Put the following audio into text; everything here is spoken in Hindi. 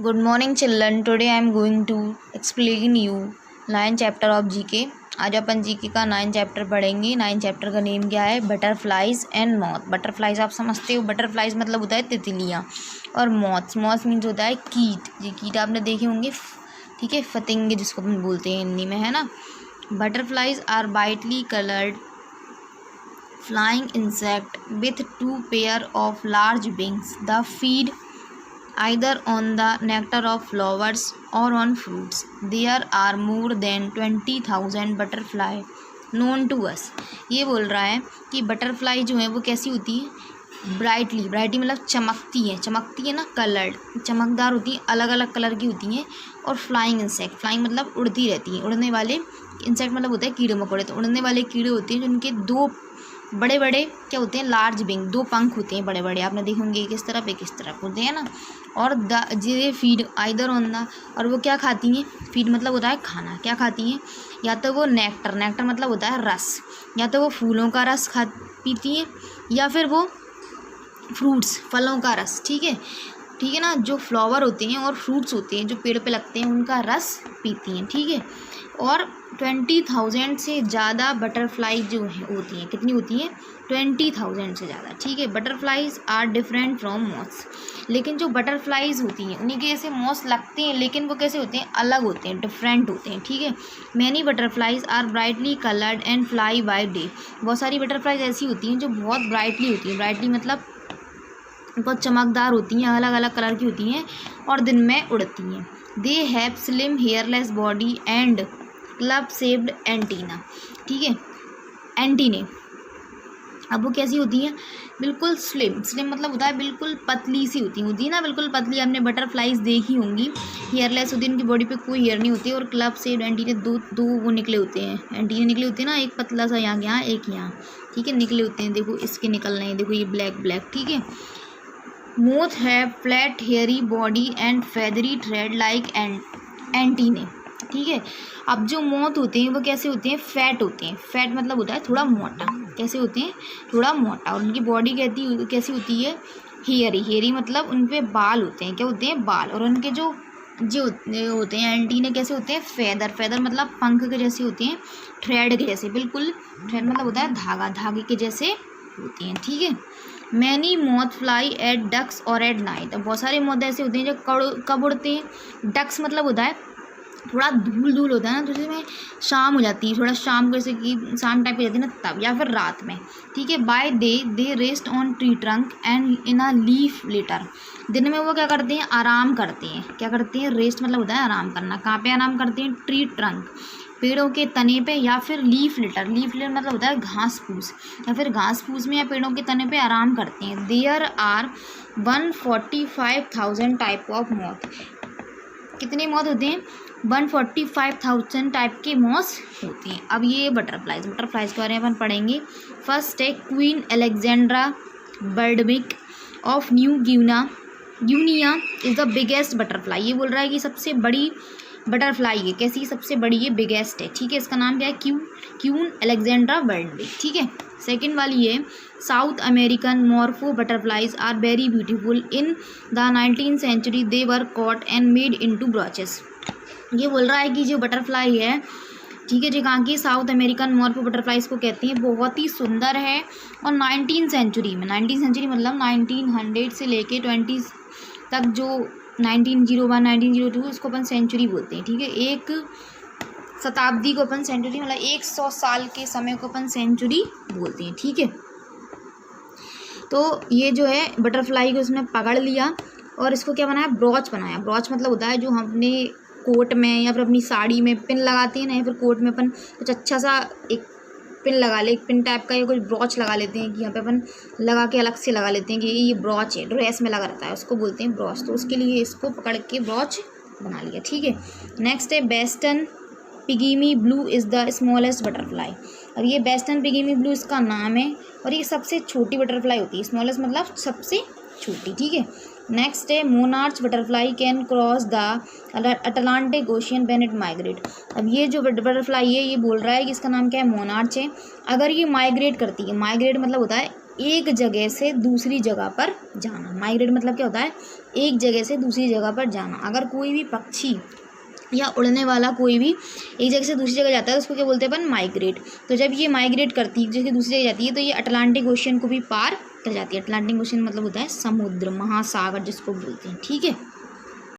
Good morning children. Today I am going to explain you 9 chapter of GK. आज अपन जीके का 9 चैप्टर पढ़ेंगे। 9 चैप्टर का नेम क्या है? Butterflies and moth. बटरफ्लाइज आप समझते हो, बटरफ्लाइज मतलब होता है तितलियाँ, और मॉथ्स मीन्स होता है कीट। ये कीट आपने देखे होंगे, ठीक है, फतिंगे जिसको अपन बोलते हैं हिंदी में, है ना। Butterflies are brightly coloured flying insect with 2 pair of large wings the feed either on the nectar of flowers or on fruits. There are more than 20,000 butterfly known to us. ये बोल रहा है कि बटरफ्लाई जो है वो कैसी होती है? ब्राइटली मतलब चमकती है ना, कलर्ड, चमकदार होती है, अलग अलग कलर की होती हैं। और फ्लाइंग इंसेक्ट, फ्लाइंग मतलब उड़ती रहती हैं, उड़ने वाले। इंसेक्ट मतलब होता है कीड़े मकोड़े, तो उड़ने वाले कीड़े होते हैं जिनके 2 बड़े बड़े क्या होते हैं? लार्ज विंग, 2 पंख होते हैं बड़े बड़े, आपने देखे होंगे, एक इस तरफ एक इस तरफ होते हैं ना। और ये फीड आइदर ऑन द, और वो क्या खाती हैं? फीड मतलब होता है खाना। क्या खाती हैं? या तो वो नेक्टर मतलब होता है रस, या तो वो फूलों का रस पीती हैं, या फिर वो फ्रूट्स, फलों का रस। ठीक है ना, जो फ्लावर होते हैं और फ्रूट्स होते हैं जो पेड़ पे लगते हैं उनका रस पीती हैं। ठीक है। और 20,000 से ज़्यादा बटरफ्लाई जो है होती हैं। कितनी होती हैं? 20,000 से ज़्यादा। ठीक है। Butterflies are different from moths, लेकिन जो बटरफ्लाइज होती हैं उन्हीं के ऐसे मॉथ्स लगते हैं, लेकिन वो कैसे होते हैं? अलग होते हैं, डिफरेंट होते हैं। ठीक है। Many butterflies are brightly coloured and fly by day. बहुत सारी बटरफ्लाइज ऐसी होती हैं जो बहुत ब्राइटली होती हैं। ब्राइटली मतलब बहुत चमकदार होती हैं, अलग अलग कलर की होती हैं, और दिन में उड़ती हैं। They have slim hairless body and club shaped antenna. ठीक है, एंटीने। अब वो कैसी होती हैं? बिल्कुल स्लिम मतलब होता है बिल्कुल पतली सी होती है ना, बिल्कुल पतली। आपने बटरफ्लाइज देखी होंगी, हेयरलेस होती है, उनकी बॉडी पे कोई हेयर नहीं होती, और क्लब शेप्ड एंटीने, दो वो निकले होते हैं, एंटीने निकले होते हैं ना, एक पतला सा यहाँ एक यहाँ, ठीक है, निकले होते हैं। देखो इसके निकल रहे हैं, देखो ये ब्लैक। ठीक है। Moth have flat hairy body and feathery thread like antennae. ठीक है। अब जो मोथ होते हैं वो कैसे होते हैं? फैट होते हैं। फैट मतलब होता है थोड़ा मोटा। कैसे होते हैं? थोड़ा मोटा। और उनकी बॉडी कैसी होती है? हेयरी मतलब उन पे बाल होते हैं। क्या होते हैं? बाल। और उनके जो होते हैं एंटीने कैसे होते हैं? फेदर मतलब पंख के जैसे होते हैं, थ्रेड के जैसे, बिल्कुल थ्रेड मतलब होता है धागे के जैसे होते हैं। ठीक है। मैनी मॉथ फ्लाई एट डक्स और एट नाइट। अब बहुत सारे मॉथ ऐसे होते हैं जो कब उड़ते हैं? डक्स मतलब होता है थोड़ा धूल होता है ना, तो जिसमें शाम हो जाती है, थोड़ा शाम को जैसे कि शाम टाइप हो जाती है ना, तब, या फिर रात में। ठीक है। By day they rest on tree trunk and in a leaf litre. दिन में वो क्या करते हैं? आराम करते हैं। क्या करते हैं? रेस्ट मतलब होता है आराम करना। कहाँ पे आराम करते हैं? ट्री ट्रंक, पेड़ों के तने पे, या फिर लीफ लिटर मतलब होता है घास फूस, या फिर घास फूस में या पेड़ों के तने पे आराम करते हैं। There are 145,000 type of moth. कितने मॉथ होते हैं? 145,000 टाइप के मॉथ्स होते हैं। अब ये बटरफ्लाइज के बारे में अपन पढ़ेंगे। फर्स्ट है Queen Alexandra Birdwing of New Guinea is the biggest butterfly. ये बोल रहा है कि सबसे बड़ी बटरफ्लाई है। कैसी? सबसे बड़ी है, बिगेस्ट है। ठीक है। इसका नाम क्या है? Queen Alexandra Birdwing. ठीक है। सेकेंड वाली है South American Morpho butterflies are very beautiful in the 19th century they were caught and made into brooches. ये बोल रहा है कि जो बटरफ्लाई है, ठीक है, जो कहाँ की? साउथ अमेरिकन मॉर्फो बटरफ्लाइज को कहते हैं, बहुत ही सुंदर है। और 19th सेंचुरी में, 19th सेंचुरी मतलब 1900 से लेके 20 तक, जो 1901 1902, इसको अपन सेंचुरी बोलते हैं। ठीक है। एक शताब्दी को अपन सेंचुरी मतलब 100 साल के समय को अपन सेंचुरी बोलते हैं। ठीक है। तो ये जो है बटरफ्लाई को उसने पकड़ लिया और इसको क्या बनाया? ब्रॉच बनाया। ब्रॉच मतलब होता है जो हम अपने कोट में या फिर अपनी साड़ी में पिन लगाते हैं ना, या फिर कोट में अपन कुछ अच्छा सा एक पिन लगा ले, एक पिन टाइप का, या कुछ ब्रॉच लगा लेते हैं कि यहाँ पे अपन लगा के अलग से लगा लेते हैं कि ये ब्रॉच है, ड्रेस में लगा रहता है, उसको बोलते हैं ब्रॉच। तो उसके लिए इसको पकड़ के ब्रॉच बना लिया। ठीक है। नेक्स्ट है western pigmy blue is the smallest butterfly. अब ये वेस्टर्न पिगमी ब्लू इसका नाम है, और ये सबसे छोटी बटरफ्लाई होती है। स्मॉलेस्ट मतलब सबसे छोटी। ठीक है। नेक्स्ट है monarch butterfly can cross the Atlantic ocean when it migrate. अब ये जो बटरफ्लाई है, ये बोल रहा है कि इसका नाम क्या है? मोनार्च है। अगर ये माइग्रेट करती है, माइग्रेट मतलब होता है एक जगह से दूसरी जगह पर जाना। माइग्रेट मतलब क्या होता है? एक जगह से दूसरी जगह पर जाना। अगर कोई भी पक्षी या उड़ने वाला कोई भी एक जगह से दूसरी जगह जाता है तो उसको क्या बोलते हैं अपन, माइग्रेट। तो जब ये माइग्रेट करती है एक जगह से दूसरी जगह जाती है तो ये अटलांटिक ओशियन को भी पार कर जाती है। अटलांटिक ओशियन मतलब होता है समुद्र, महासागर जिसको बोलते हैं, ठीक है।